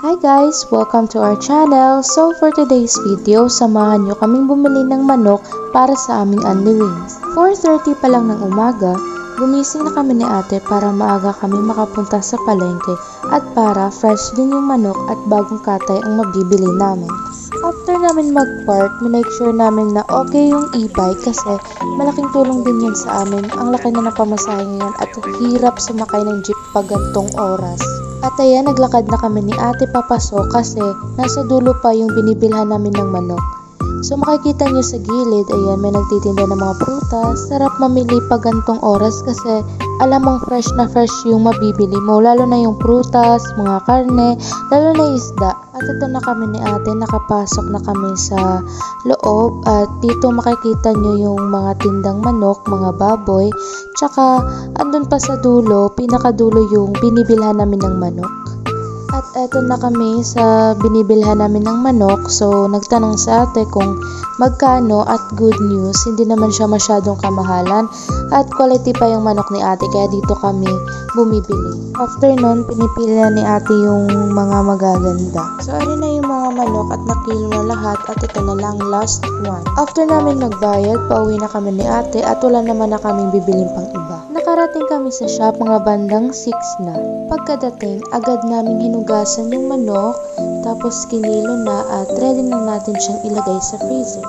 Hi guys! Welcome to our channel. So for today's video, samahan nyo kaming bumili ng manok para sa aming Only Wings. 4:30 pa lang ng umaga, gumising na kami ni ate para maaga kami makapunta sa palengke at para fresh din yung manok at bagong katay ang mabibili namin. After namin mag-park, minake sure namin na okay yung e-bike kasi malaking tulong din yan sa amin. Ang laki na ng pamasahe ngayon at hirap sumakay ng jeep pag gantong oras. At ayan, naglakad na kami ni ate papasok kasi nasa dulo pa yung binibilhan namin ng manok. So makikita nyo sa gilid, ayan, may nagtitinda ng mga prutas. Sarap mamili pag gantong oras kasi alam mong fresh na fresh yung mabibili mo. Lalo na yung prutas, mga karne, lalo na isda. At ito na kami ni ate, nakapasok na kami sa loob. At dito makikita nyo yung mga tindang manok, mga baboy. Tsaka andun pa sa dulo, pinakadulo yung binibilhan namin ng manok. At eto na kami sa binibilhan namin ng manok. So nagtanong sa ate kung magkano at good news, hindi naman siya masyadong kamahalan at quality pa yung manok ni ate kaya dito kami bumibili. After nun, pinipili na ni ate yung mga magaganda. So ayun na yung mga manok at nakilo na lahat at ito na lang last one. After namin magbayad, pauwi na kami ni ate at wala naman na kaming bibiling pang iba. Nakarating kami sa shop mga bandang 6 na. Pagkadating, agad namin hinugasan yung manok, tapos kinilo na at ready na natin siyang ilagay sa freezer.